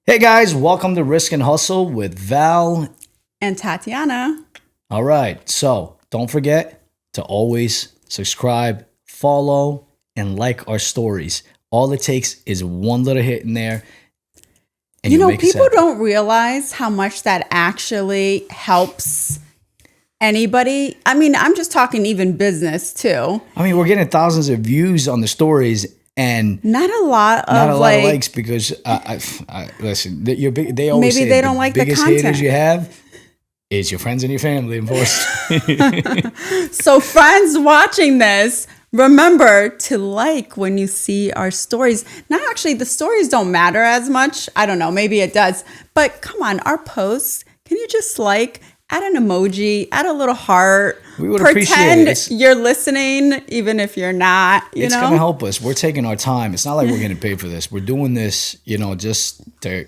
Hey guys, welcome to Risk and Hustle with Val. And Tatiana. All right, so don't forget to always subscribe, follow, and like our stories. All it takes is one little hit in there. And People don't realize how much that actually helps anybody. I mean, I'm just talking even business too. I mean, we're getting thousands of views on the stories and Not a lot not of a lot of likes because listen, they always Maybe say they the don't like the biggest content. haters you have is your friends and your family, of course. So friends watching this, remember to like when you see our stories. Now, actually, the stories don't matter as much. I don't know, maybe it does. But come on, our posts, can you just add an emoji, add a little heart, We would appreciate it. you're listening, even if you're not, It's going to help us. We're taking our time. It's not like we're getting paid for this. We're doing this, just to,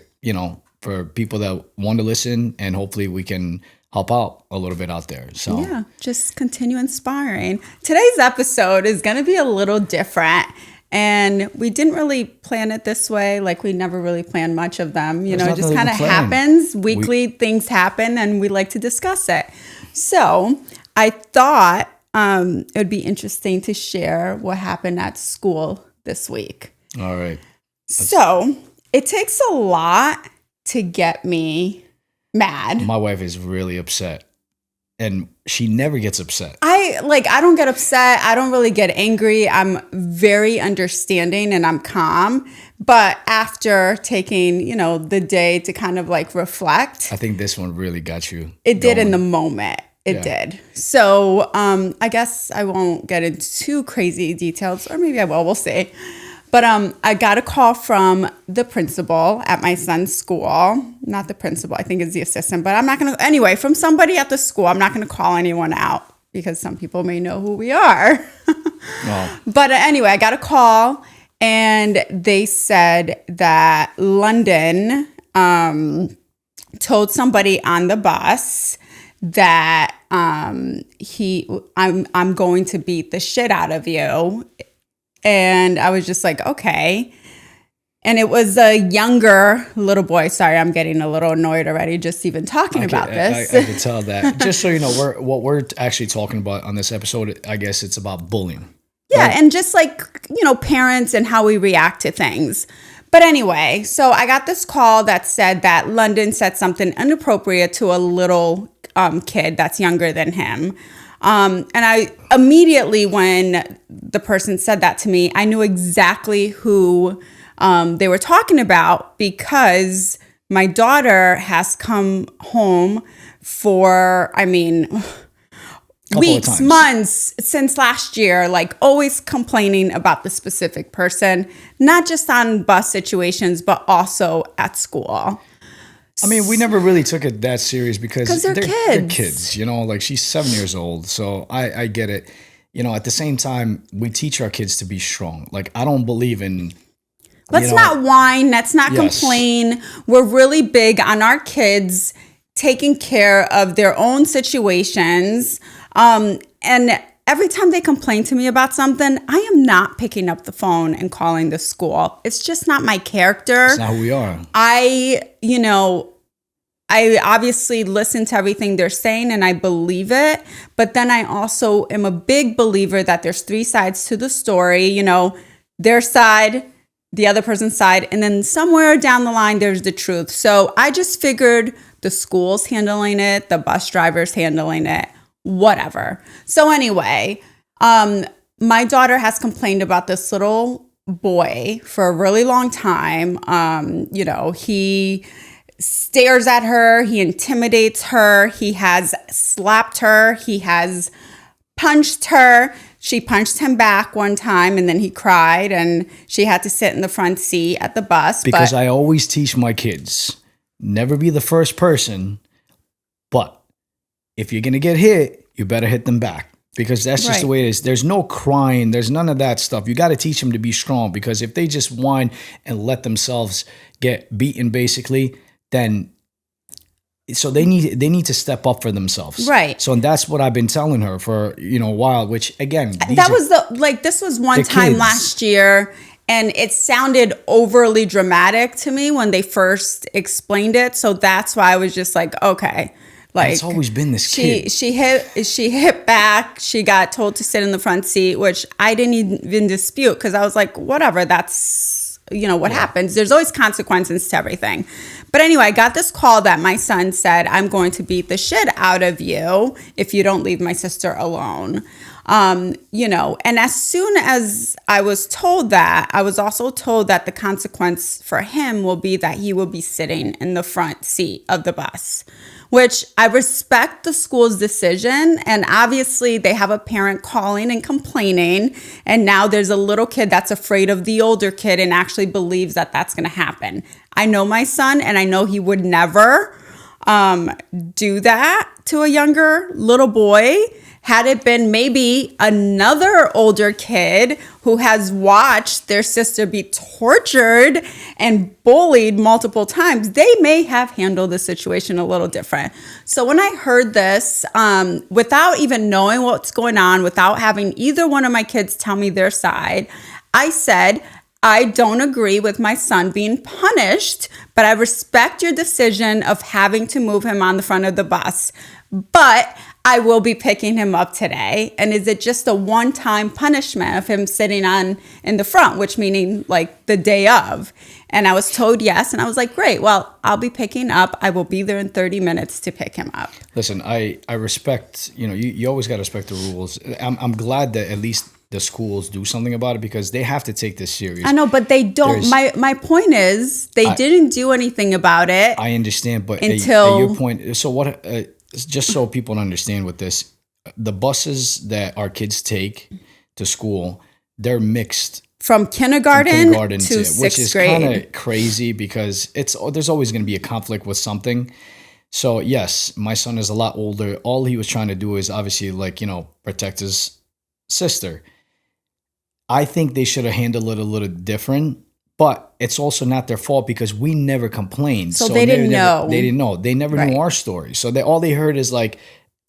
for people that want to listen, and hopefully we can help out a little bit out there. So Yeah, just continue inspiring. Today's episode is going to be a little different. And we didn't really plan it this way. Like we never really plan much of them. It nothing just to kind of plan. happens. Weekly things happen and we like to discuss it. So I thought it would be interesting to share what happened at school this week. all right. So it takes a lot to get me mad. My wife is really upset, and she never gets upset. I don't get upset. I don't really get angry. I'm very understanding and I'm calm. But after taking, the day to kind of reflect, I think this one really got you. it did in the going. moment. It Yeah. did. So I guess I won't get into too crazy details, or maybe I will. We'll see. But I got a call from the principal at my son's school. Not the principal, I think it's the assistant. But I'm not going to, anyway, from somebody at the school. I'm not going to call anyone out because some people may know who we are. Oh, But anyway, I got a call and they said that London told somebody on the bus that I'm going to beat the shit out of you. And I was just like, okay. And it was a younger little boy. Sorry, I'm getting a little annoyed already just even talking about this. I can tell that. Just so you know, what we're actually talking about on this episode, I guess it's about bullying. Yeah, and just parents and how we react to things. But anyway, so I got this call that said that London said something inappropriate to a little kid that's younger than him. And I immediately, when the person said that to me, I knew exactly who they were talking about because my daughter has come home for, weeks, times. months since last year, always complaining about the specific person, not just on bus situations, but also at school. I mean, we never really took it that serious because 'Cause they're They're kids. kids, she's 7 years old. So I get it. At the same time, we teach our kids to be strong. I don't believe in, Let's not whine. Let's not Yes. complain. We're really big on our kids taking care of their own situations. And every time they complain to me about something, I am not picking up the phone and calling the school. It's just not my character. it's not who we are. I obviously listen to everything they're saying and I believe it. But then I also am a big believer that there's three sides to the story, their side, the other person's side, and then somewhere down the line, there's the truth. So I just figured the school's handling it, the bus driver's handling it, whatever. So anyway, my daughter has complained about this little boy for a really long time. He stares at her, he intimidates her, he has slapped her, he has punched her. She punched him back one time and then he cried and she had to sit in the front seat at the bus. Because I always teach my kids, never be the first person, but if you're going to get hit, you better hit them back. Because that's just the way it is. There's no crying. There's none of that stuff. You got to teach them to be strong. Because if they just whine and let themselves get beaten, basically, then so they need to step up for themselves. Right. So that's what I've been telling her for a while. Which again, this was one time kids. last year, And it sounded overly dramatic to me when they first explained it. So that's why I was just like, okay. Like, it's always been this kid. She hit back. She got told to sit in the front seat, which I didn't even dispute because I was like, whatever, that's, what happens. There's always consequences to everything. But anyway, I got this call that my son said, I'm going to beat the shit out of you if you don't leave my sister alone. And as soon as I was told that, I was also told that the consequence for him will be that he will be sitting in the front seat of the bus, which I respect the school's decision. And obviously they have a parent calling and complaining. And now there's a little kid that's afraid of the older kid and actually believes that that's going to happen. I know my son, and I know he would never do that to a younger little boy. Had it been maybe another older kid who has watched their sister be tortured and bullied multiple times, they may have handled the situation a little different. So when I heard this, without even knowing what's going on, without having either one of my kids tell me their side, I said, I don't agree with my son being punished, but I respect your decision of having to move him on the front of the bus. But I will be picking him up today. And is it just a one-time punishment of him sitting in the front, which meaning like the day of? And I was told yes. And I was like, great, well, I'll be picking up. I will be there in 30 minutes to pick him up. Listen, I respect, you always got to respect the rules. I'm glad that at least the schools do something about it because they have to take this serious. I know, but they don't. My point is they didn't do anything about it. I understand, but until at your point, so what, just so people understand with this, the buses that our kids take to school, they're mixed from kindergarten to sixth grade, which is kind of crazy because there's always going to be a conflict with something. So yes, my son is a lot older. All he was trying to do is obviously protect his sister. I think they should have handled it a little different, but it's also not their fault because we never complained. So they didn't know. They didn't know. They never knew our story. So all they heard is like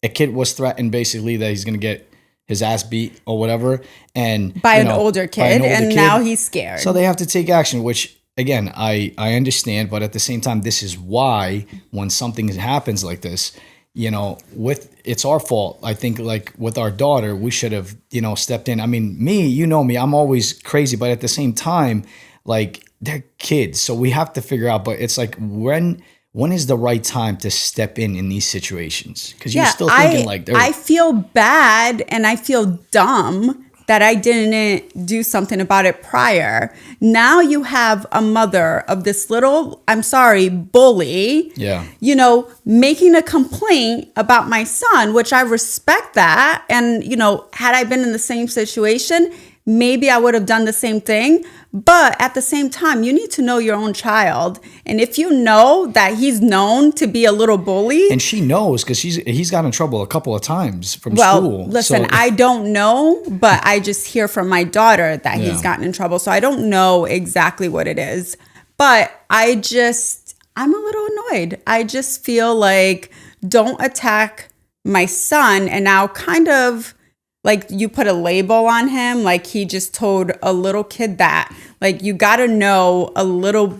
a kid was threatened basically that he's going to get his ass beat or whatever. And by an older kid. Now he's scared. So they have to take action, which again, I understand. But at the same time, this is why when something happens like this, it's our fault. I think like with our daughter, we should have, stepped in. I mean, me, I'm always crazy, but at the same time, like they're kids. So we have to figure out, but it's like when is the right time to step in these situations? Because you're still thinking I feel bad and I feel dumb that I didn't do something about it prior. Now you have a mother of this little, bully, making a complaint about my son, which I respect that. And, had I been in the same situation, maybe I would have done the same thing. But at the same time, you need to know your own child. And if you know that he's known to be a little bully. And she knows because he's got in trouble a couple of times from school. Well, listen, I don't know, but I just hear from my daughter that he's gotten in trouble. So I don't know exactly what it is. But I'm a little annoyed. I just feel like don't attack my son and now kind of like you put a label on him, like he just told a little kid that. Like you got to know a little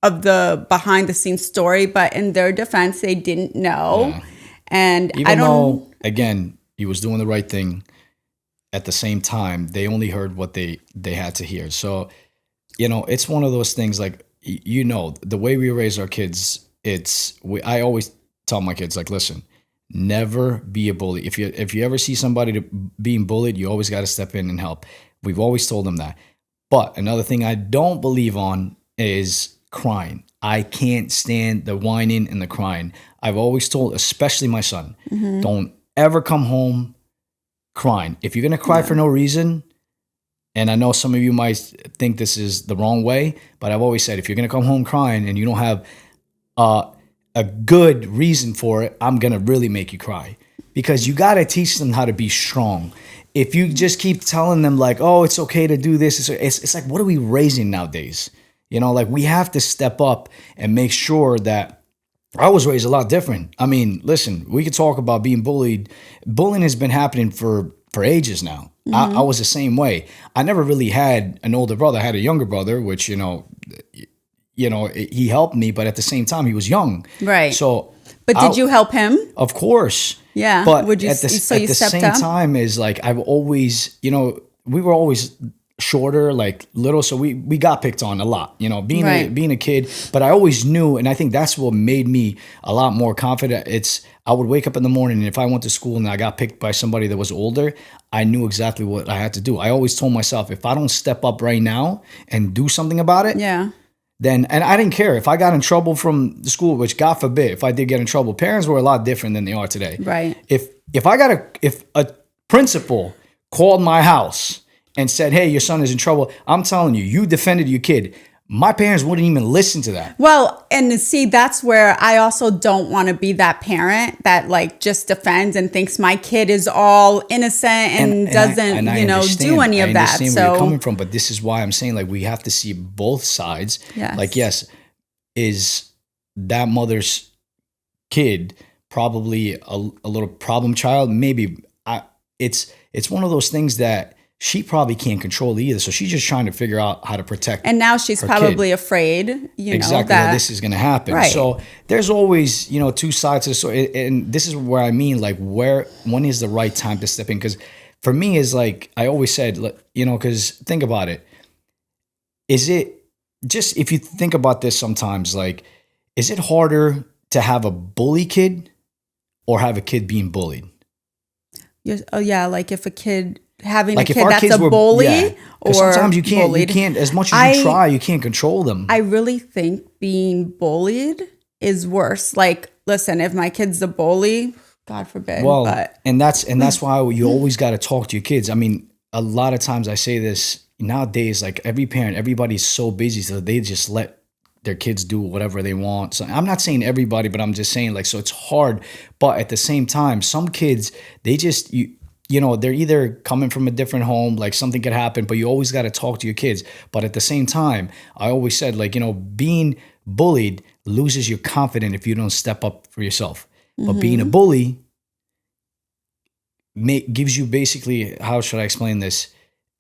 of the behind the scenes story, but in their defense, they didn't know. Yeah. And even though, again, he was doing the right thing, at the same time, they only heard what they had to hear. So, it's one of those things like, the way we raise our kids, I always tell my kids, like, listen, never be a bully. If you ever see somebody being bullied, you always got to step in and help. We've always told them that. But another thing I don't believe on is crying. I can't stand the whining and the crying. I've always told, especially my son, don't ever come home crying. If you're going to cry for no reason, and I know some of you might think this is the wrong way, but I've always said, if you're going to come home crying and you don't have a good reason for it, I'm going to really make you cry. Because you got to teach them how to be strong. If you just keep telling them like, oh, it's okay to do this, it's like, what are we raising nowadays? Like we have to step up and make sure that I was raised a lot different. I mean, listen, we could talk about being bullied. Bullying has been happening for ages now. I was the same way. I never really had an older brother. I had a younger brother, which, he helped me, but at the same time, he was young. Right. So, but did you help him? Of course. Yeah. But Would you, at the you same up? time, is like I've always, we were always shorter, like little, so we got picked on a lot. Being a kid. But I always knew, and I think that's what made me a lot more confident. I would wake up in the morning, and if I went to school and I got picked by somebody that was older, I knew exactly what I had to do. I always told myself, if I don't step up right now and do something about it, then, and I didn't care if I got in trouble from the school, which God forbid, if I did get in trouble, parents were a lot different than they are today. Right. If a principal called my house and said, hey, your son is in trouble, I'm telling you, you defended your kid. My parents wouldn't even listen to that. Well, and see, that's where I also don't want to be that parent that like just defends and thinks my kid is all innocent and doesn't, do any of that. I understand where you're coming from, but this is why I'm saying, like, we have to see both sides. Yes. Like, yes, is that mother's kid probably a little problem child? Maybe. It's one of those things that she probably can't control either. So she's just trying to figure out how to protect. And now she's probably afraid, exactly that this is going to happen. Right. So there's always, two sides to the story. And this is where I mean, like, when is the right time to step in? Because for me, is like, I always said, because think about it. Is it just, if you think about this sometimes, like, is it harder to have a bully kid or have a kid being bullied? Like if a kid having like a kid that's a bully, or sometimes you bullied. can't, as much as you try, you can't control them. I really think being bullied is worse. Like, listen, if my kid's a bully, God forbid. Well, and that's why you always got to talk to your kids. I mean, a lot of times I say this nowadays, like every parent, everybody's so busy, so they just let their kids do whatever they want. So I'm not saying everybody, but I'm just saying, like, so it's hard. But at the same time, some kids, they just, they're either coming from a different home, like something could happen, but you always got to talk to your kids. But at the same time, I always said, like, being bullied loses your confidence if you don't step up for yourself. But being a bully gives you basically, how should I explain this?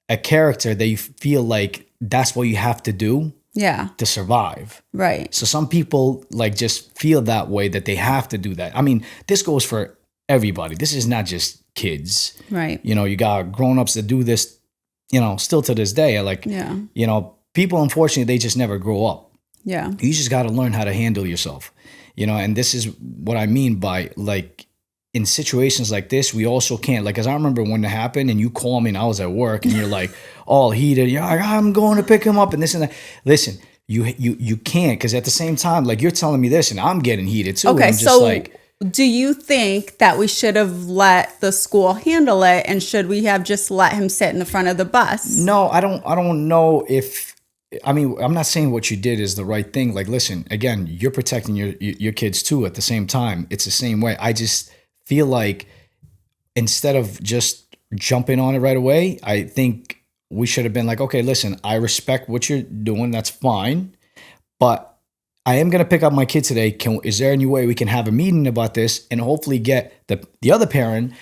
A character that you feel like that's what you have to do to survive. Right. So some people like just feel that way, that they have to do that. I mean, this goes for everybody. This is not just kids. Right. You got grown-ups that do this, still to this day. Like, people, unfortunately, they just never grow up. Yeah. You just got to learn how to handle yourself, and this is what I mean by, like, in situations like this, we also can't, like, because I remember when it happened and you call me and I was at work and you're like all heated. You're like, I'm going to pick him up and this and that. Listen, you can't, because at the same time, like, you're telling me this and I'm getting heated too. Okay, I'm just like, do you think that we should have let the school handle it, and should we have just let him sit in the front of the bus? No, I don't know if, I mean, I'm not saying what you did is the right thing. Like, listen, again, you're protecting your kids too at the same time. It's the same way. I just feel like instead of just jumping on it right away, I think we should have been like, okay, listen, I respect what you're doing. That's fine. But I am going to pick up my kid today. Is there any way we can have a meeting about this and hopefully get the other parent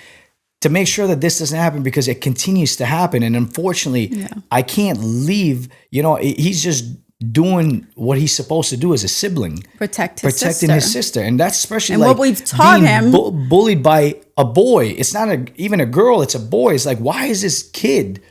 to make sure that this doesn't happen, because it continues to happen. And unfortunately, I can't leave, he's just doing what he's supposed to do as a sibling, protecting his sister. And that's especially, and like, what we've taught him, bullied by a boy. It's not even a girl, it's a boy. It's like, why is this kid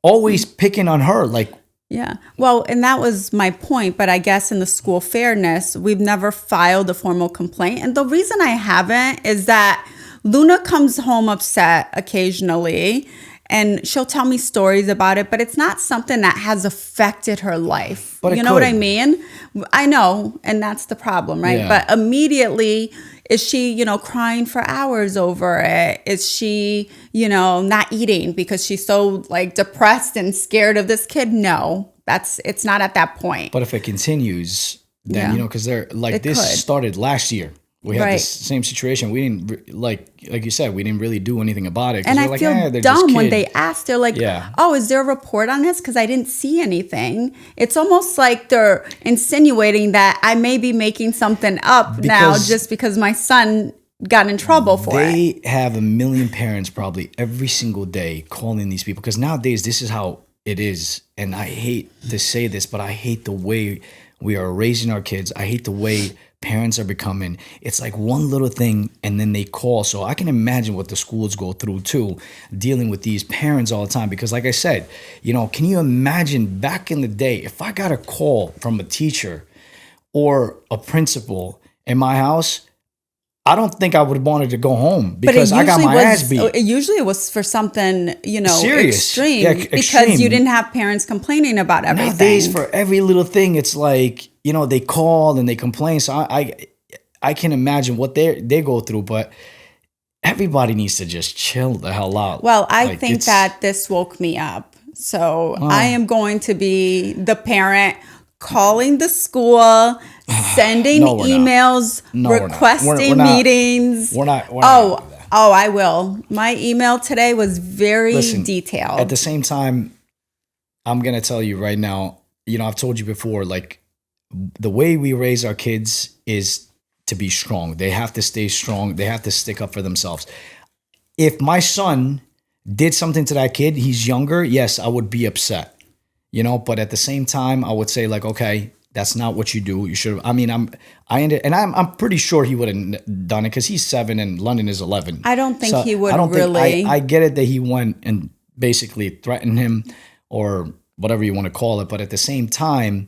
always picking on her? Like, yeah. Well, and that was my point. But I guess in the school fairness, we've never filed a formal complaint. And the reason I haven't is that Luna comes home upset occasionally, and she'll tell me stories about it, but it's not something that has affected her life. But you know what I mean? I know, and that's the problem, right? Yeah. But immediately, is she, crying for hours over it? Is she, not eating because she's so, like, depressed and scared of this kid? No, it's not at that point. but if it continues, then, because they're like, this could. started last year. We had this same situation. We didn't, like you said, we didn't really do anything about it. And I like, feel they're dumb just when kid. they ask. They're like, oh, is there a report on this? Because I didn't see anything. It's almost like they're insinuating that I may be making something up now just because my son got in trouble for it. They have a million parents probably every single day calling these people, because nowadays this is how it is. And I hate to say this, but I hate the way we are raising our kids. I hate the way parents are becoming. It's like one little thing and then they call. So I can imagine what the schools go through too, dealing with these parents all the time. Because like I said, can you imagine back in the day, if I got a call from a teacher or a principal in my house, I don't think I would have wanted to go home because I got my ass beat. Usually it was for something, Serious. extreme. Yeah, because extreme. you didn't have parents complaining about everything. Nowadays, for every little thing, it's like, they call and they complain. So I can imagine what they go through, but everybody needs to just chill the hell out. Well, I think that this woke me up. So I am going to be the parent calling the school, sending emails, requesting meetings. We're not gonna do that. I will. My email today was very detailed. At the same time, I'm going to tell you right now, I've told you before, like the way we raise our kids is to be strong. They have to stay strong. They have to stick up for themselves. If my son did something to that kid, he's younger, yes, I would be upset. But at the same time, I would say like, okay, that's not what you do. You should. I mean, I'm pretty sure he would have done it because he's 7 and London is 11. I don't think he would really. I get it that he went and basically threatened him or whatever you want to call it. But at the same time,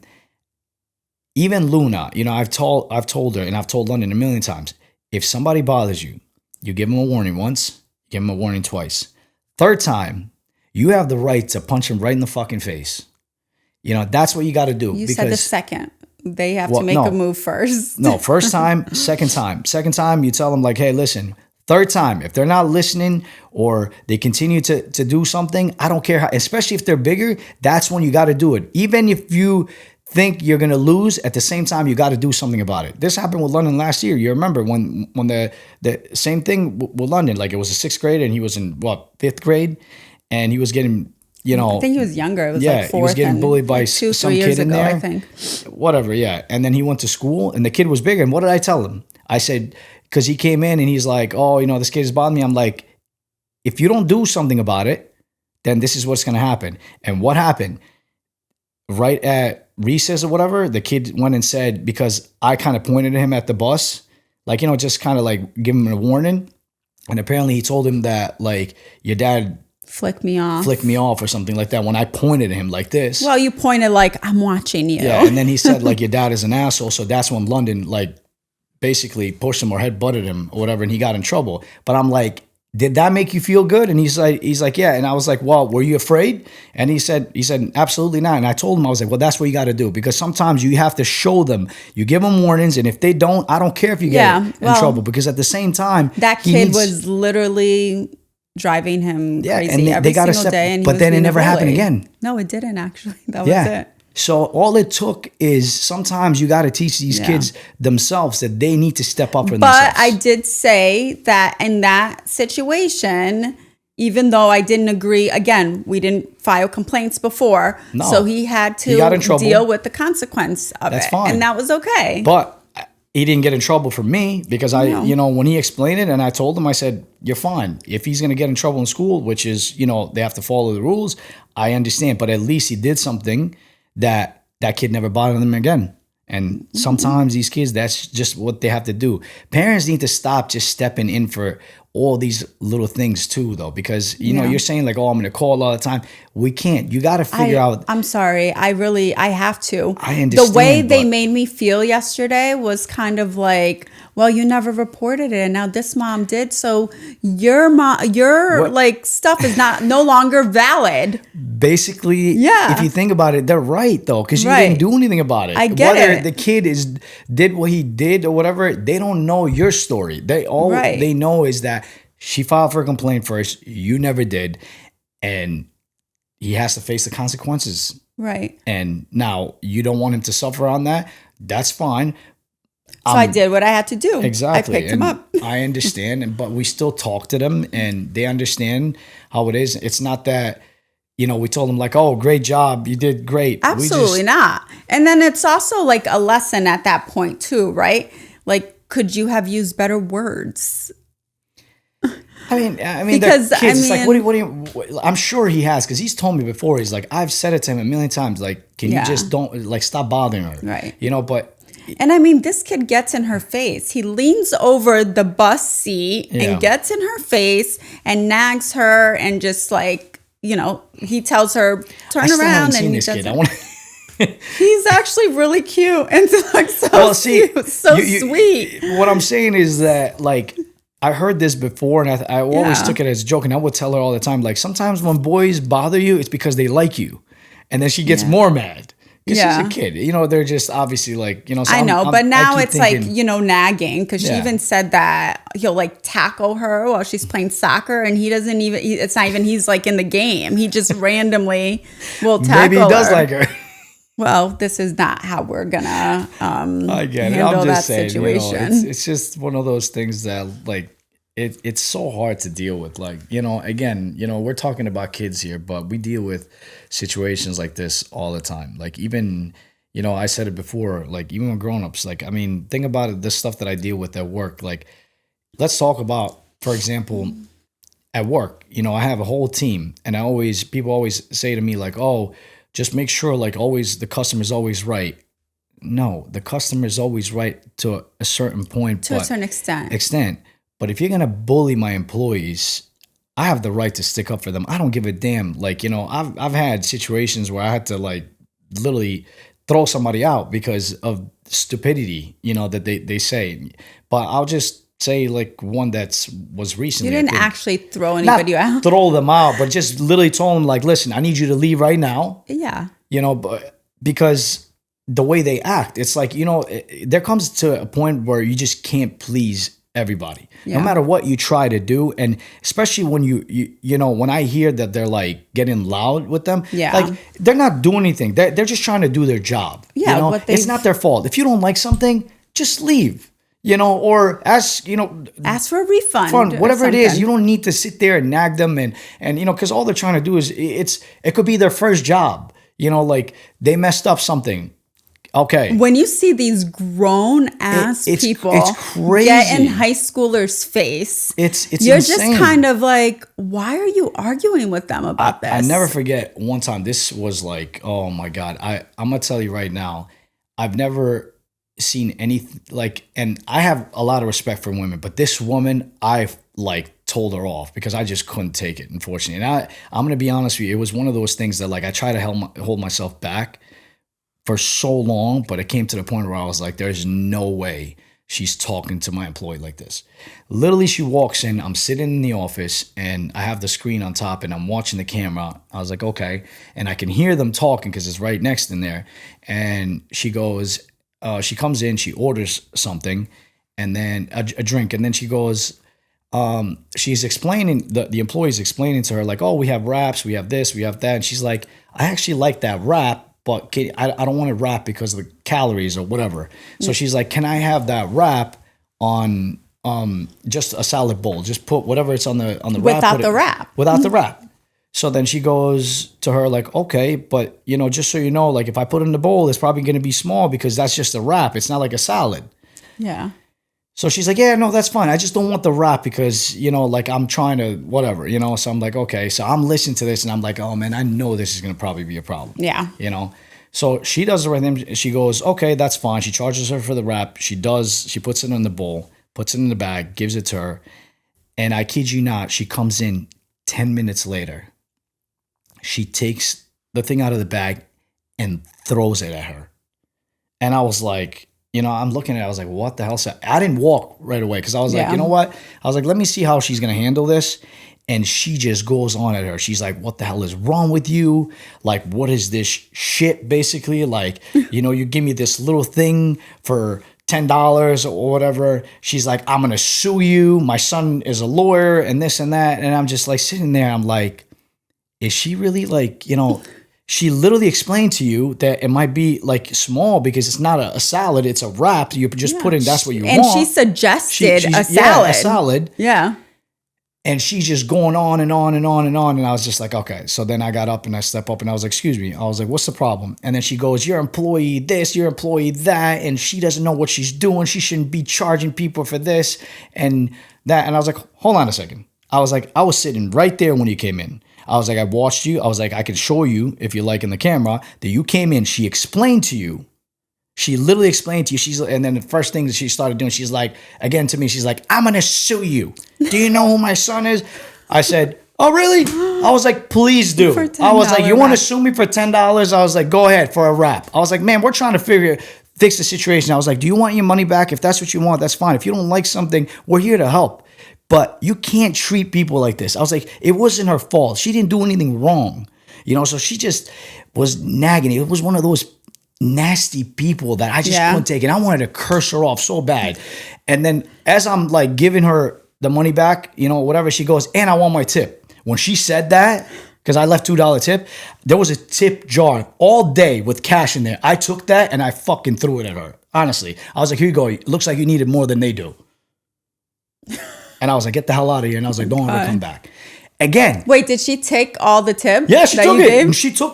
even Luna, I've told her and I've told London a million times, if somebody bothers you, you give them a warning once, you give them a warning twice. Third time, you have the right to punch him right in the fucking face. That's what you got to do. You said the second. They have to make a move first. No, first time, second time. Second time, you tell them like, hey, listen. Third time, if they're not listening or they continue to do something, I don't care how, especially if they're bigger, that's when you got to do it. Even if you think you're going to lose, at the same time, you got to do something about it. This happened with London last year. You remember when the same thing with London, like it was a 6th grade and he was in 5th grade and he was getting... I think he was younger. It was like 4th. He was getting bullied by 2-3 years kid in ago, there. I think. Whatever, yeah. And then he went to school, and the kid was bigger. And what did I tell him? I said, because he came in and he's like, oh, this kid is bothering me. I'm like, if you don't do something about it, then this is what's going to happen. And what happened? Right at recess or whatever, the kid went and said, because I kind of pointed at him at the bus, like, just kind of like give him a warning. And apparently he told him that, like, your dad... Flick me off or something like that when I pointed at him like this. Well, you pointed like, I'm watching you. Yeah, and then he said like, your dad is an asshole. So that's when London like basically pushed him or headbutted him or whatever, and he got in trouble. But I'm like, did that make you feel good? And he's like, yeah. And I was like, well, were you afraid? And he said, absolutely not. And I told him, I was like, well, that's what you got to do, because sometimes you have to show them. You give them warnings, and if they don't, I don't care if you get in trouble, because at the same time, that kid was literally driving him crazy every single day. And but then it never happened again. No, it didn't actually. That was it. So all it took is sometimes you got to teach these kids themselves that they need to step up for themselves. But I did say that in that situation, even though I didn't agree, again, we didn't file complaints before. No. So he had to deal with the consequence of it. That's fine. And that was okay. But he didn't get in trouble for me because when he explained it and I told him, I said, you're fine. If he's going to get in trouble in school, which is, they have to follow the rules, I understand. But at least he did something that kid never bothered them again. And sometimes these kids, that's just what they have to do. Parents need to stop just stepping in for all these little things too, though, because, you're saying like, oh, I'm going to call all the time. We can't. You got to figure out. I'm sorry. I have to. I understand. The way they made me feel yesterday was kind of like, well, you never reported it, and now this mom did. So your like stuff is no longer valid. Basically, if you think about it, they're right though, because you didn't do anything about it. I get Whether it. the kid did what he did or whatever, they don't know your story. They know is that she filed for a complaint first. You never did, and he has to face the consequences. Right. And now you don't want him to suffer on that. That's fine. So I did what I had to do. Exactly. I picked him up. I understand, but we still talk to them, and they understand how it is. It's not that, we told them like, oh, great job, you did great. Absolutely not. And then it's also like a lesson at that point too, right? Like could you have used better words? I mean, Because, the kids, I it's like, mean- what do you, I'm sure he has, because he's told me before, he's like, I've said it to him a million times, like, can Yeah. you just don't, like, stop bothering her? Right. You know, but And I mean, this kid gets in her face. He leans over the bus seat Yeah. and gets in her face and nags her and just like, you know, he tells her, turn I still haven't around. seen And he this kid. doesn't. I want He's actually really cute and like so Well, see, cute, so sweet. What I'm saying is that, like, I heard this before, and I always Yeah. took it as a joke, and I would tell her all the time, like, sometimes when boys bother you, it's because they like you, and then she gets more mad because Yeah. she's a kid. You know, they're just obviously like, you know. So I know, but I now keep it's thinking, like, you know, nagging because she Yeah. even said that he'll like tackle her while she's playing soccer and he doesn't even, it's not even, he's like in the game. He just randomly will tackle maybe he does her. like her. Well, this is not how we're gonna I get it. handle I'm that just saying, situation. you know, it's just one of those things that, like, it's so hard to deal with. Like, you know, again, you know, we're talking about kids here, but we deal with situations like this all the time. Like, even, you know, I said it before, like, even with grown-ups, like, I mean, think about it, the stuff that I deal with at work. Like, let's talk about, for example, at work, you know, I have a whole team, and people always say to me, like, oh, just make sure, like, always the customer's always right. No, the customer is always right to a certain point, To a certain extent. But if you're gonna bully my employees, I have the right to stick up for them. I don't give a damn. Like, you know, I've had situations where I had to, like, literally throw somebody out because of stupidity, you know, that they say. But I'll just say, like, one was recently. You I didn't think. actually throw Not anybody out. throw them out, but just literally told them, like, listen, I need you to leave right now. Yeah. You know, but because the way they act, it's like, you know, there comes to a point where you just can't please everybody, Yeah. no matter what you try to do. And especially when you know, when I hear that they're like getting loud with them, Yeah. like, they're not doing anything. They're just trying to do their job. Yeah, You know, what it's they've- not their fault. If you don't like something, just leave, you know, or ask, you know, Ask for a refund. or whatever it is. something. You don't need to sit there and nag them and you know, because all they're trying to do is it could be their first job. You know, like, they messed up something. Okay. When you see these grown ass it's people crazy. get in high schoolers' face, It's you're insane. just kind of like, why are you arguing with them about this? I never forget one time. This was like, oh my God. I'm gonna tell you right now, I've never seen anything like, and I have a lot of respect for women, but this woman, I've like told her off because I just couldn't take it, unfortunately. And I'm gonna be honest with you, it was one of those things that, like, I try to hold myself back for so long, but it came to the point where I was like, there's no way she's talking to my employee like this. Literally, she walks in, I'm sitting in the office, and I have the screen on top, and I'm watching the camera. I was like, okay. And I can hear them talking because it's right next in there. And she goes, she comes in, she orders something, and then a drink, and then she goes, she's explaining, the employee's explaining to her, like, oh, we have wraps, we have this, we have that. And she's like, I actually like that wrap, but I don't want to wrap because of the calories or whatever. So she's like, can I have that wrap on just a salad bowl? Just put whatever it's on the wrap. Without put the it- wrap. Without the wrap. So then she goes to her like, okay, but, you know, just so you know, like, if I put it in the bowl, it's probably going to be small because that's just a wrap. It's not like a salad. Yeah. So she's like, yeah, no, that's fine. I just don't want the wrap because, you know, like, I'm trying to whatever, you know. So I'm like, okay. So I'm listening to this and I'm like, oh man, I know this is going to probably be a problem. Yeah. You know. So she does the right thing. She goes, okay, that's fine. She charges her for the wrap. She puts it in the bowl, puts it in the bag, gives it to her. And I kid you not, she comes in 10 minutes later. She takes the thing out of the bag and throws it at her. And I was like, you know, I'm looking at it. I was like, what the hell? So I didn't walk right away because I was like, Yeah. you know what? I was like, let me see how she's going to handle this. And she just goes on at her. She's like, what the hell is wrong with you? Like, what is this shit, basically? Like, you know, you give me this little thing for $10 or whatever. She's like, I'm going to sue you. My son is a lawyer and this and that. And I'm just like sitting there. I'm like, is she really, like, you know, she literally explained to you that it might be like small because it's not a salad, it's a wrap. You just put in, that's what you And want. she suggested a salad. Yeah, a salad. Yeah. And she's just going on and on and on and on. And I was just like, okay. So then I got up and I stepped up and I was like, excuse me. I was like, what's the problem? And then she goes, you're employee this, you're employee that. And she doesn't know what she's doing. She shouldn't be charging people for this and that. And I was like, hold on a second. I was like, I was sitting right there when you came in. I was like, I watched you. I was like, I can show you, if you like in the camera, that you came in. She explained to you. She literally explained to you. And then the first thing that she started doing, she's like, again to me, she's like, I'm going to sue you. Do you know who my son is? I said, oh, really? I was like, please do. I was like, you want to sue me for $10? I was like, go ahead for a rap. I was like, man, we're trying to fix the situation. I was like, do you want your money back? If that's what you want, that's fine. If you don't like something, we're here to help. But you can't treat people like this. I was like, it wasn't her fault. She didn't do anything wrong. So she just was nagging. It was one of those nasty people that I just couldn't take it. I wanted to curse her off so bad. And then as I'm like giving her the money back, whatever, she goes, and I want my tip. When she said that, because I left $2 tip, there was a tip jar all day with cash in there. I took that and I fucking threw it at her. Honestly. I was like, here you go. It looks like you needed more than they do. And I was like, get the hell out of here. And I was like, don't ever come back. Again. Wait, did she take all the tip? Yeah, she took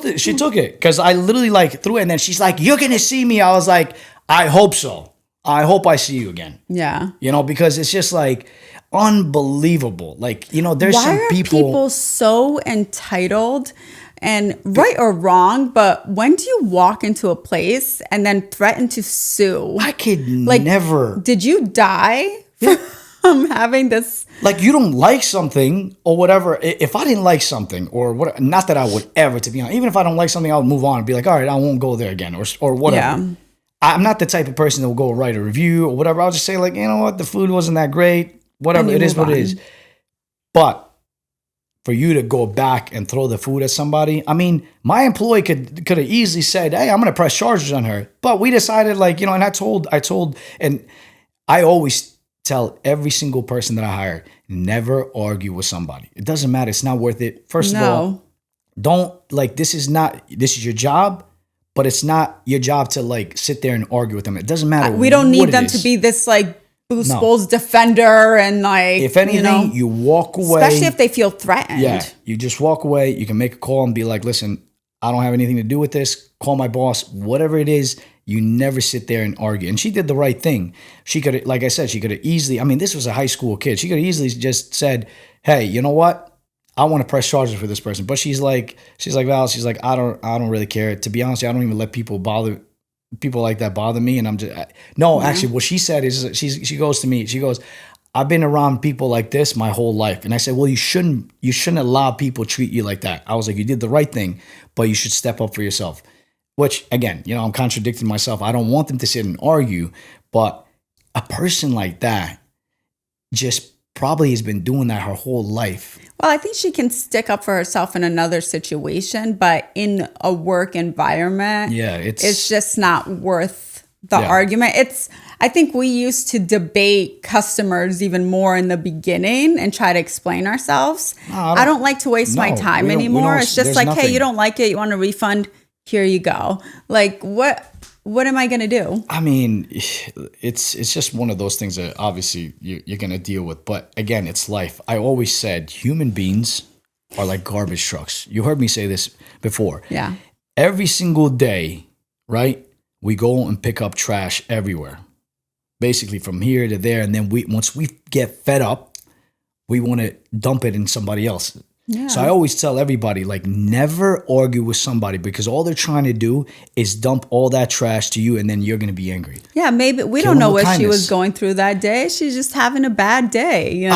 it. She took it. Because I literally threw it. And then she's like, you're going to see me. I was like, I hope so. I hope I see you again. Yeah. Because it's just like unbelievable. Like, there's Why some are people. people so entitled and right or wrong, but when do you walk into a place and then threaten to sue? I could never. Did you die from having this? Like, you don't like something or whatever. If I didn't like something or what, not that I would ever, to be honest, even if I don't like something, I would move on and be like, all right, I won't go there again or whatever. Yeah. I'm not the type of person that will go write a review or whatever. I'll just say like, you know what, the food wasn't that great. Whatever, it is what it is. But for you to go back and throw the food at somebody, I mean, my employee could have easily said, hey, I'm going to press charges on her. But we decided and I told, and I always tell every single person that I hire, never argue with somebody. It doesn't matter. It's not worth it. First of all, don't this is your job. But it's not your job to sit there and argue with them. It doesn't matter. We don't need them to be this Boost Bowls defender and if anything, you walk away. Especially if they feel threatened. Yeah, you just walk away. You can make a call and be like, listen, I don't have anything to do with this. Call my boss. Whatever it is, you never sit there and argue. And she did the right thing. She could, like I said, she could have easily, this was a high school kid. She could have easily just said, hey, you know what? I want to press charges for this person. But she's like, Val, I don't really care. To be honest, I don't even let people like that bother me. And I'm just, actually what she said is she goes to me, she goes, I've been around people like this my whole life. And I said, well, you shouldn't allow people treat you like that. I was like, you did the right thing, but you should step up for yourself. Which again, I'm contradicting myself. I don't want them to sit and argue, but a person like that just probably has been doing that her whole life. Well, I think she can stick up for herself in another situation, but in a work environment, it's just not worth the argument. I think we used to debate customers even more in the beginning and try to explain ourselves. I don't like to waste my time anymore. It's just like, hey, you don't like it, you want a refund, here you go. What am I going to do? It's just one of those things that obviously you're going to deal with. But again, it's life. I always said human beings are like garbage trucks. You heard me say this before. Yeah. Every single day, right, we go and pick up trash everywhere. Basically from here to there. And then once we get fed up, we want to dump it in somebody else. Yeah. So I always tell everybody, never argue with somebody because all they're trying to do is dump all that trash to you and then you're going to be angry. Yeah, maybe we don't know what she was going through that day. She's just having a bad day,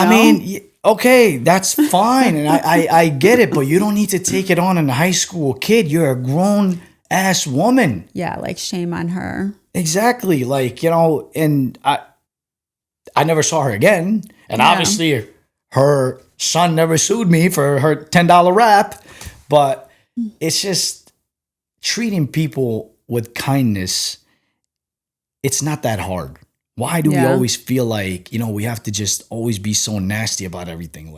Okay, that's fine. And I get it, but you don't need to take it on a high school kid. You're a grown ass woman. Yeah, shame on her. Exactly. And I never saw her again. And obviously her son never sued me for her $10 rap, but it's just treating people with kindness. It's not that hard. Why do we always feel like, we have to just always be so nasty about everything?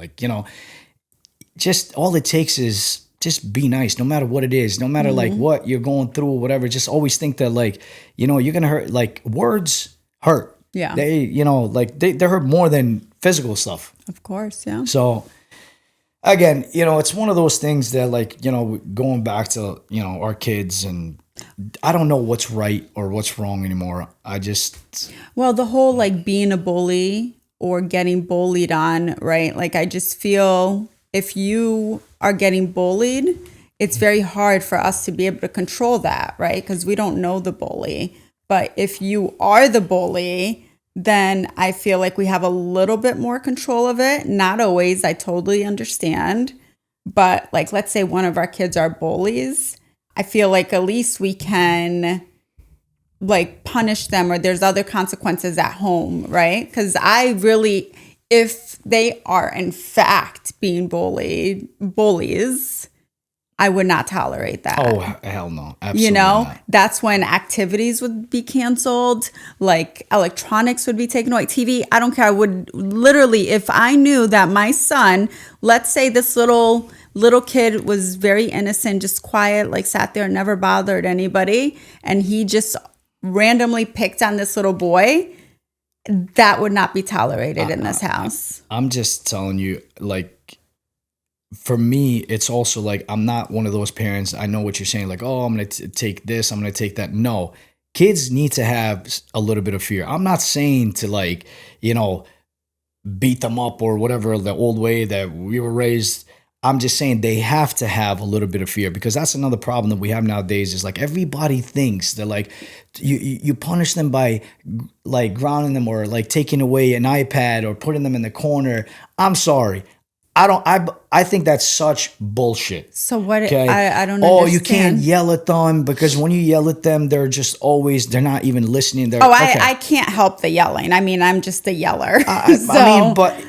Just all it takes is just be nice, no matter what it is, no matter what you're going through or whatever. Just always think that you're going to hurt, words hurt. Yeah. They, they hurt more than physical stuff. Of course, yeah. So again, it's one of those things that, like, going back to, our kids, and I don't know what's right or what's wrong anymore. Well, the whole like being a bully or getting bullied on, right? Like, I just feel if you are getting bullied, it's very hard for us to be able to control that, right? Because we don't know the bully. But if you are the bully, then I feel like we have a little bit more control of it. Not always. I totally understand. But like, let's say one of our kids are bullies. I feel like at least we can like punish them, or there's other consequences at home, right? Because if they are in fact being bullies, I would not tolerate that. Oh, hell no. Absolutely not. That's when activities would be canceled, like electronics would be taken away, TV. I don't care. I would literally, if I knew that my son, let's say this little kid was very innocent, just quiet, like sat there, never bothered anybody, and he just randomly picked on this little boy, that would not be tolerated in this house. I'm just telling you, like, for me, it's also like, I'm not one of those parents. I know what you're saying. Like, oh, I'm going to take this, I'm going to take that. No, kids need to have a little bit of fear. I'm not saying to, like, beat them up or whatever, the old way that we were raised. I'm just saying they have to have a little bit of fear, because that's another problem that we have nowadays is like everybody thinks they're like, you punish them by like grounding them or like taking away an iPad or putting them in the corner. I'm sorry. I think that's such bullshit. So what? Okay? I don't Oh, understand. you can't yell at them, because when you yell at them, they're not even listening. I can't help the yelling. I mean, I'm just a yeller. But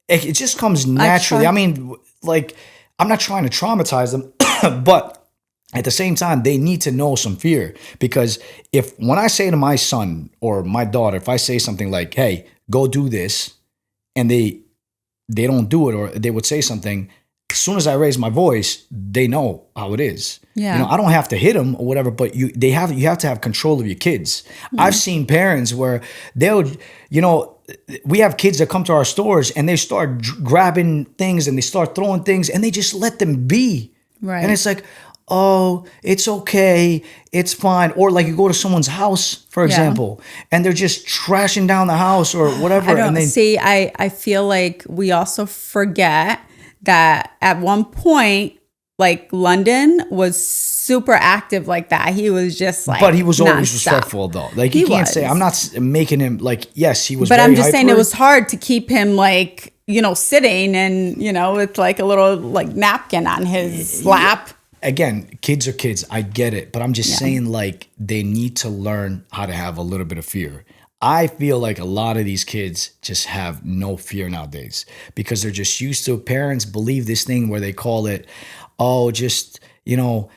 it just comes naturally. I mean, like, I'm not trying to traumatize them, but at the same time, they need to know some fear, because when I say to my son or my daughter, if I say something like, hey, go do this, and they don't do it, or they would say something, as soon as I raise my voice, they know how it is. Yeah. I don't have to hit them or whatever, but you have to have control of your kids. Mm-hmm. I've seen parents where we have kids that come to our stores and they start grabbing things and they start throwing things and they just let them be. Right. And it's like, oh, it's okay, it's fine. Or like you go to someone's house, for example, and they're just trashing down the house or whatever. I feel like we also forget that at one point, like, London was super active like that. He was just like, but he was always nonstop. Respectful though. Like, you can't say, I'm not making him like, yes, he was. But very I'm just saying hyper. it was hard to keep him like, sitting and, with like a little like napkin on his lap. Again, kids are kids. I get it. But I'm just saying, like, they need to learn how to have a little bit of fear. I feel like a lot of these kids just have no fear nowadays because they're just used to, parents believe this thing where they call it, oh, just, basically.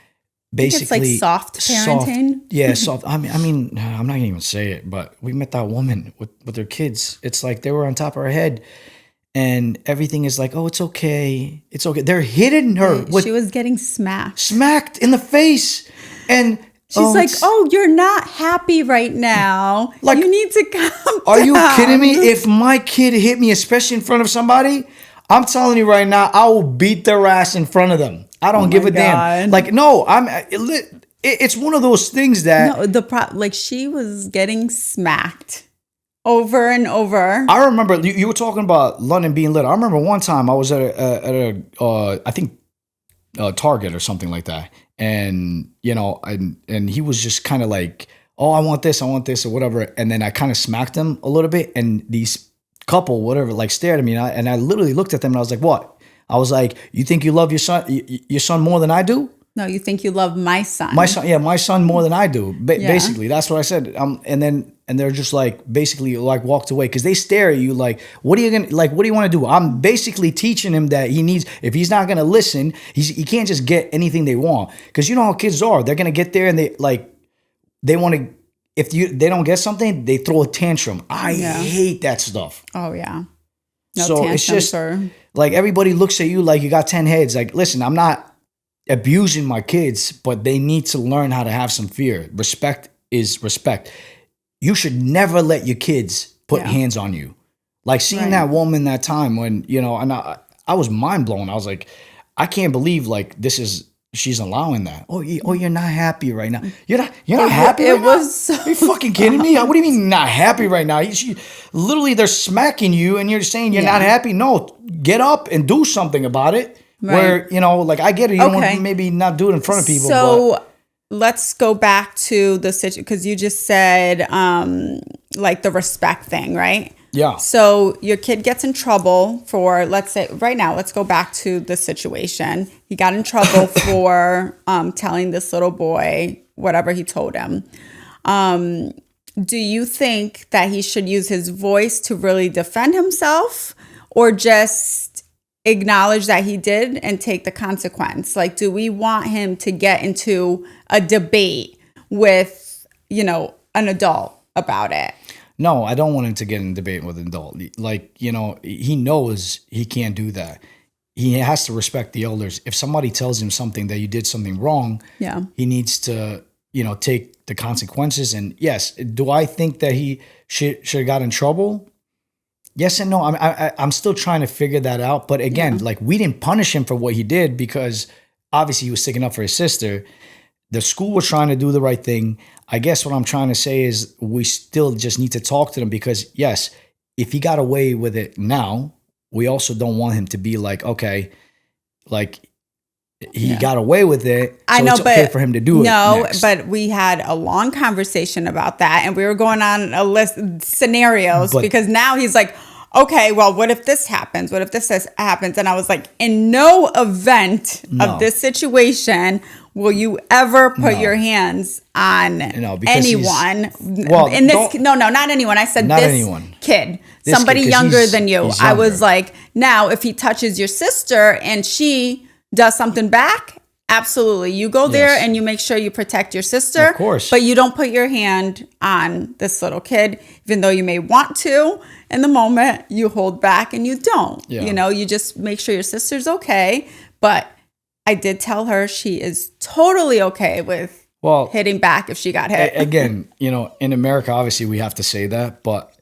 It's like soft parenting. Soft. I mean, I'm not gonna even say it, but we met that woman with their kids. It's like they were on top of her head. And everything is like, oh, it's okay. It's okay. They're hitting her. She was getting smacked. Smacked in the face. And she's like, oh, you're not happy right now. Like, you need to calm Are down. you kidding me? If my kid hit me, especially in front of somebody, I'm telling you right now, I will beat their ass in front of them. I don't give a damn. Like, no, it's one of those things that. No, she was getting smacked. Over and over. I remember you were talking about London being lit. I remember one time I was at a I think Target or something like that, and and he was just kind of like, oh, I want this or whatever, and then I kind of smacked him a little bit, and these couple whatever like stared at me, and I literally looked at them and I was like, what? I was like, you think you love your son more than I do? No, you think you love my son. My son more than I do. Basically, that's what I said. And they're just like basically like walked away because they stare at you like, what do you want to do? I'm basically teaching him that if he's not gonna listen, he can't just get anything they want, because you know how kids are. They're gonna get there and they want to. If they don't get something, they throw a tantrum. I hate that stuff. Oh yeah. No, so it's just like everybody looks at you like you got 10 heads. Like, listen, I'm not abusing my kids, but they need to learn how to have some fear. Respect is respect. You should never let your kids put hands on you. Like seeing Right. that woman that time when, and I was mind blown. I was like, I can't believe like she's allowing that. Oh, you're not happy right now. You're not happy it right was now? so Are you fucking kidding me? What do you mean not happy right now? Literally, they're smacking you and you're saying you're not happy. No, get up and do something about it. Right. Where, like I get it. You don't want Okay. to maybe not do it in front of people. So let's go back to the situation, because you just said like the respect thing, right? Yeah. So your kid gets in trouble for, let's say, right now, let's go back to the situation. He got in trouble for telling this little boy whatever he told him. Do you think that he should use his voice to really defend himself, or just acknowledge that he did and take the consequence? Like, do we want him to get into a debate with, an adult about it? No, I don't want him to get in debate with an adult. Like, he knows he can't do that. He has to respect the elders. If somebody tells him something that you did something wrong, Yeah. he needs to, take the consequences. And yes, do I think that he should have got in trouble? Yes and no. I'm still trying to figure that out. But again, like we didn't punish him for what he did because obviously he was sticking up for his sister. The school was trying to do the right thing. I guess what I'm trying to say is we still just need to talk to them because, yes, if he got away with it now, we also don't want him to be like, okay, like he got away with it. So I know, it's okay but for him to do it. no, next. but we had a long conversation about that, and we were going on a list of scenarios because now he's like, okay, well, what if this happens? What if this happens? And I was like, in no event of this situation will you ever put your hands on anyone. Not anyone. I said not this anyone. kid, This somebody kid, 'cause younger than you. he's I was younger. like, now if he touches your sister and she does something back, absolutely. You go there Yes. and you make sure you protect your sister. Of course. But you don't put your hand on this little kid, even though you may want to. In the moment, you hold back and you don't. Yeah. You just make sure your sister's okay. But I did tell her she is totally okay with hitting back if she got hit. Again, in America, obviously we have to say that, but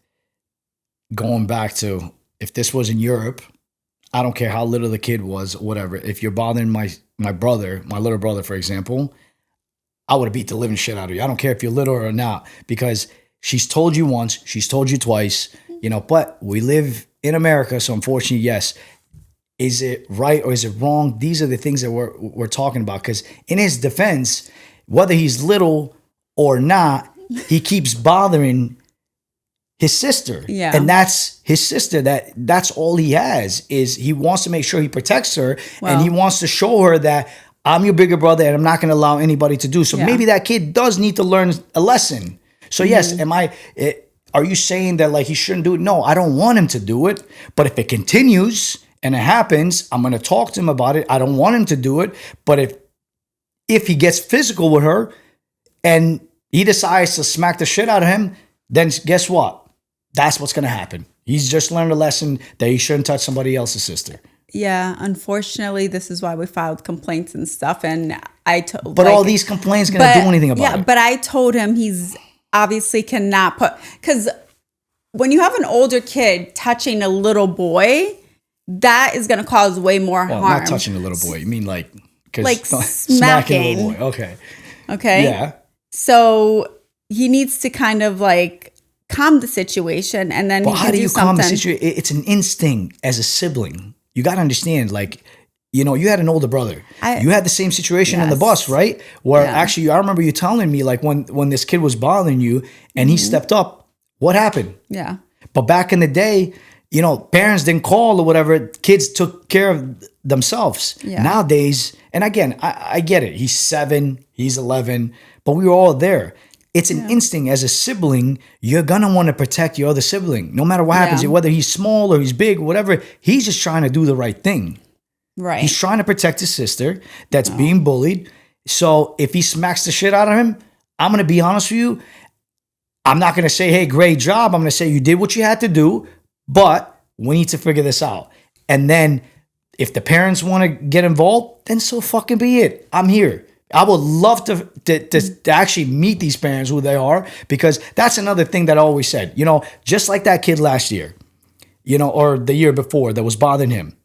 going back to if this was in Europe, I don't care how little the kid was, or whatever. If you're bothering my brother, my little brother, for example, I would have beat the living shit out of you. I don't care if you're little or not, because she's told you once, she's told you twice, but we live in America. So unfortunately, yes. Is it right or is it wrong? These are the things that we're talking about. Because in his defense, whether he's little or not, he keeps bothering his sister. Yeah. And that's his sister. That's all he has, is he wants to make sure he protects her, and he wants to show her that I'm your bigger brother and I'm not going to allow anybody to do. So maybe that kid does need to learn a lesson. So yes, are you saying that like he shouldn't do it? No, I don't want him to do it. But if it continues and it happens, I'm going to talk to him about it. I don't want him to do it. But if he gets physical with her and he decides to smack the shit out of him, then guess what? That's what's going to happen. He's just learned a lesson that he shouldn't touch somebody else's sister. Yeah, unfortunately, this is why we filed complaints and stuff. And But all these complaints going to do anything about it. Yeah, but I told him he's obviously cannot because when you have an older kid touching a little boy, that is going to cause way more harm. Not touching a little boy. You mean like smacking a little boy. Okay. Okay. Yeah. So he needs to kind of like calm the situation, and then But how do you calm the something. situation? It's an instinct as a sibling. You got to understand, like, you had an older brother. You had the same situation on the bus, right? Where actually, I remember you telling me, like, when this kid was bothering you and he stepped up, what happened? Yeah. But back in the day, parents didn't call or whatever. Kids took care of themselves. Yeah. Nowadays, and again, I get it. He's 7, he's 11, but we were all there. It's an instinct as a sibling. You're going to want to protect your other sibling, no matter what happens, whether he's small or he's big, whatever. He's just trying to do the right thing. Right. He's trying to protect his sister that's being bullied. So if he smacks the shit out of him, I'm going to be honest with you. I'm not going to say, hey, great job. I'm going to say you did what you had to do, but we need to figure this out. And then if the parents want to get involved, then so fucking be it. I'm here. I would love to actually meet these parents, who they are, because that's another thing that I always said. Just like that kid last year. or the year before that was bothering him.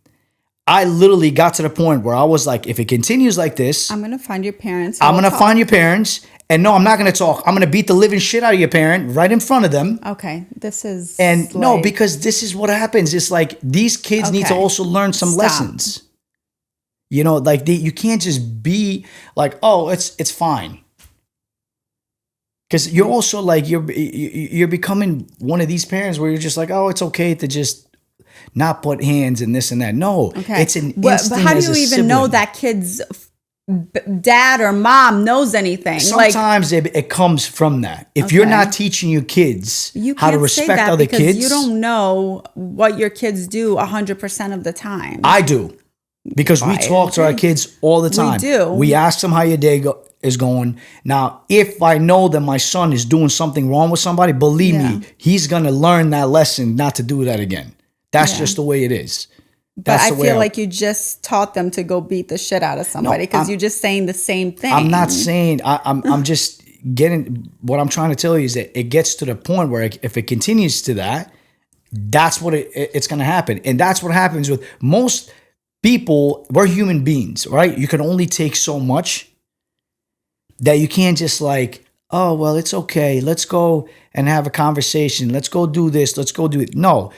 I literally got to the point where I was like, if it continues like this, I'm going to find your parents. I'm going to find your parents. And no, I'm not going to talk. I'm going to beat the living shit out of your parent right in front of them. Okay. This is. And no, because this is what happens. It's like these kids need to also learn some lessons. Like you can't just be like, oh, it's fine. Because you're also like, you're becoming one of these parents where you're just like, oh, it's okay to just not put hands and this and that. No, it's an instinct. But how do you even know that kid's dad or mom knows anything? Sometimes it comes from that. If you're not teaching your kids how to respect other kids, you don't know what your kids do 100% of the time. I do, because we talk to our kids all the time. We do. We ask them how your day is going. Now, if I know that my son is doing something wrong with somebody, believe me, he's gonna learn that lesson not to do that again. That's just the way it is. But I feel like you just taught them to go beat the shit out of somebody because you're just saying the same thing. I'm not saying, I'm just getting, what I'm trying to tell you is that it gets to the point where if it continues to that, that's what it's going to happen. And that's what happens with most people. We're human beings, right? You can only take so much that you can't just like, oh, well, it's okay. Let's go and have a conversation. Let's go do this. Let's go do it. No.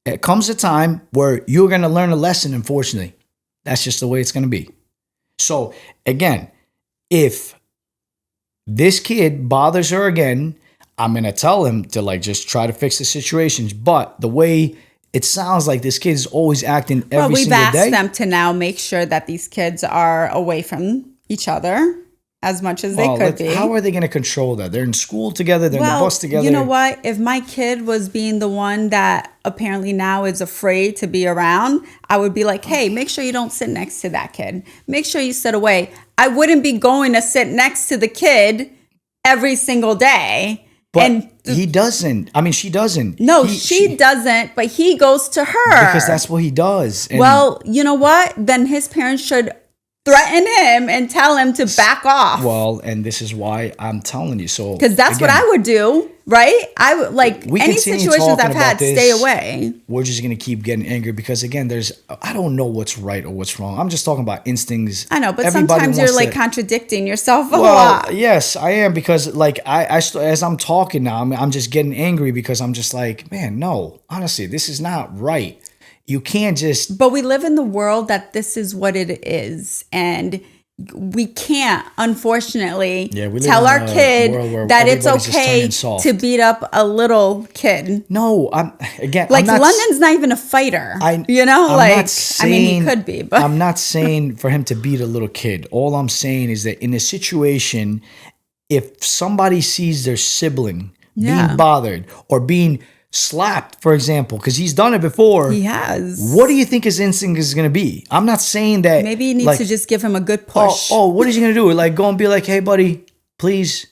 It comes a time where you're going to learn a lesson, unfortunately. That's just the way it's going to be. So, again, if this kid bothers her again, I'm going to tell him to like just try to fix the situations. But the way it sounds like this kid is always acting every single day. Well, we've asked them to now make sure that these kids are away from each other as much as they could be. How are they going to control that? They're in school together. They're in the bus together. You know what? If my kid was being the one that apparently now is afraid to be around, I would be like, hey, make sure you don't sit next to that kid. Make sure you sit away. I wouldn't be going to sit next to the kid every single day. But he doesn't. I mean, she doesn't. No, she doesn't, but he goes to her. Because that's what he does. And well, you know what? Then his parents should threaten him and tell him to back off. Well, and this is why I'm telling you. So, because that's what I would do, right? I would like any situations I've had, stay away. We're just gonna keep getting angry because again, I don't know what's right or what's wrong. I'm just talking about instincts. I know, but sometimes you're like contradicting yourself a lot. Yes, I am, because like as I'm talking now, I'm just getting angry because I'm just like, man, no, honestly, this is not right. You can't just... But we live in the world that this is what it is. And we can't, unfortunately, tell our kid that it's okay to beat up a little kid. No, London's not even a fighter. He could be. But I'm not saying for him to beat a little kid. All I'm saying is that in a situation, if somebody sees their sibling being bothered or being slapped, for example, because he's done it before. He has. What do you think his instinct is going to be? I'm not saying that. Maybe he needs to just give him a good push. Oh, what is he going to do? Like go and be like, hey, buddy, please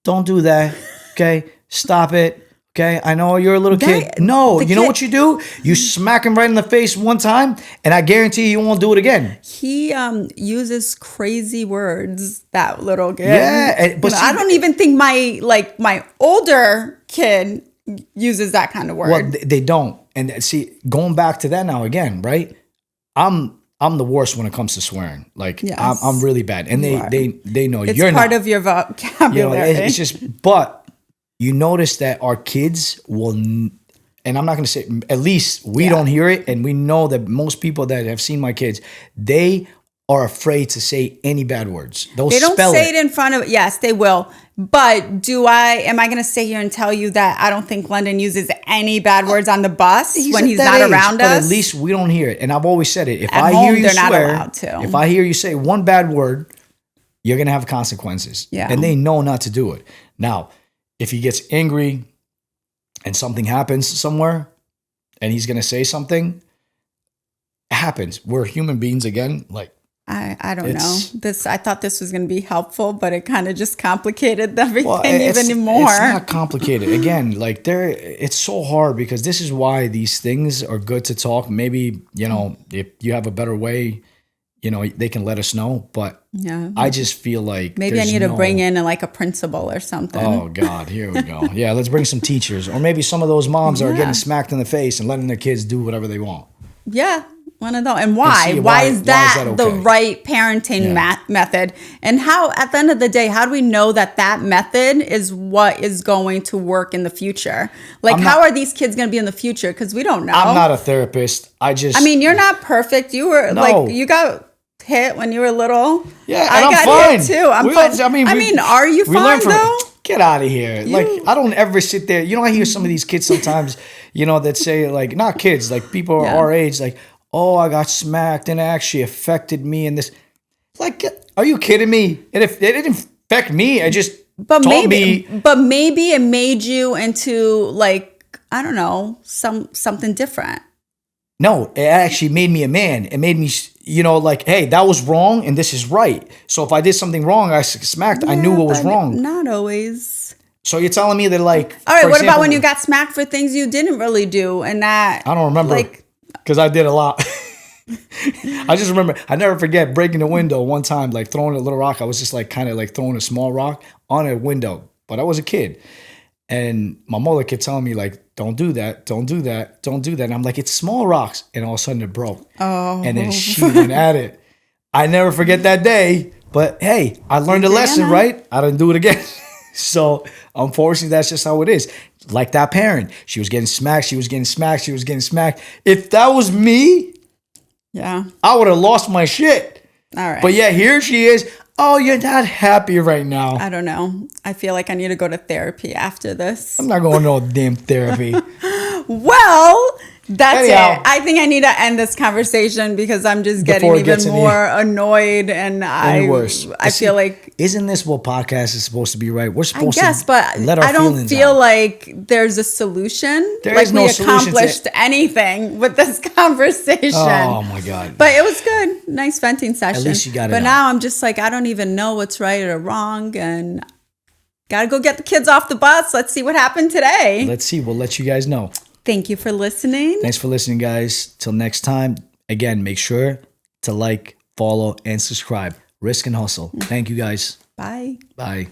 don't do that. Okay, stop it. Okay, I know you're a little kid. No, you know what you do? You smack him right in the face one time, and I guarantee you won't do it again. He uses crazy words, that little kid. Yeah, but I don't even think my older kid uses that kind of word. Well, they don't. And see, going back to that now again, right? I'm the worst when it comes to swearing. Like I'm really bad, and they know it's you're part not. of your vocabulary. It's just, but you notice that our kids will, and I'm not going to say, at least we don't hear it, and we know that most people that have seen my kids, they are afraid to say any bad words. They don't say it in front of. Yes, they will. But am I going to sit here and tell you that I don't think London uses any bad words on the bus when he's not around us? But at least we don't hear it. And I've always said it. If At I home, hear you they're swear, not allowed to. If I hear you say one bad word, you're going to have consequences. Yeah. And they know not to do it. Now, if he gets angry and something happens somewhere and he's going to say something, it happens. We're human beings again. Like, I don't know. I thought this was going to be helpful, but it kind of just complicated everything even more. It's not complicated. Again, like it's so hard because this is why these things are good to talk. Maybe, if you have a better way, you know, they can let us know. But Yeah. I just feel like Maybe I there's need to no- bring in like a principal or something. Oh God, here we go. Yeah, let's bring some teachers, or maybe some of those moms are Yeah. getting smacked in the face and letting their kids do whatever they want. Yeah, one of those. And why? see Why why is is that, that the okay? right parenting Yeah. method? And how, at the end of the day, how do we know that that method is what is going to work in the future? Like, how are these kids going to be in the future? Because we don't know. I'm not a therapist. I mean, you're not perfect. You were No. like, you got hit when you were little. Yeah, and I I'm got fine. hit too. I'm We fine. all- I mean, are you we learn fine though? Get out of here. Like, I don't ever sit there. You know, I hear some of these kids sometimes, you know, that say, like, not kids, like people Yeah. our age, like, oh, I got smacked and it actually affected me and this. Like, are you kidding me? And if it didn't affect me, I just But taught maybe, me. but maybe it made you into like, I don't know, something different. No, it actually made me a man. It made me, you know, like, hey, that was wrong and this is right. So if I did something wrong, I smacked, I knew Yeah, what was but wrong. Not always. So you're telling me that, like, All right, for what about example, when you got smacked for things you didn't really do and that? I don't remember. Like, Because I did a lot. I just remember, I never forget breaking the window one time, like throwing a little rock. I was just like kind of like throwing a small rock on a window, but I was a kid. And my mother kept telling me, like, don't do that, don't do that, don't do that. And I'm like, it's small rocks. And all of a sudden it broke. oh, And then she went at it. I never forget that day. But hey, I learned a lesson, Indiana. right? I didn't do it again. So unfortunately, that's just how it is. Like that parent, she was getting smacked, she was getting smacked, she was getting smacked. If that was me, yeah. I would have lost my shit. All right. But yeah, here she is. Oh, you're not happy right now. I don't know. I feel like I need to go to therapy after this. I'm not going to no damn therapy. Well, that's Anyhow. it. I think I need to end this conversation because I'm just getting Before it even gets any- more annoyed, and Any worse. I feel like Isn't this what podcast is supposed to be, right? We're I supposed guess, to but let our I don't feelings feel out. like there's a solution. There like is no we solution to- accomplished anything with this conversation. Oh my God. But it was good. Nice venting session. least you got it But out. now I'm just like, I don't even know what's right or wrong. And got to go get the kids off the bus. Let's see what happened today. Let's see. We'll let you guys know. Thank you for listening. Thanks for listening, guys. Till next time. Again, make sure to like, follow, and subscribe. Risk and Hustle. Thank you, guys. Bye. Bye.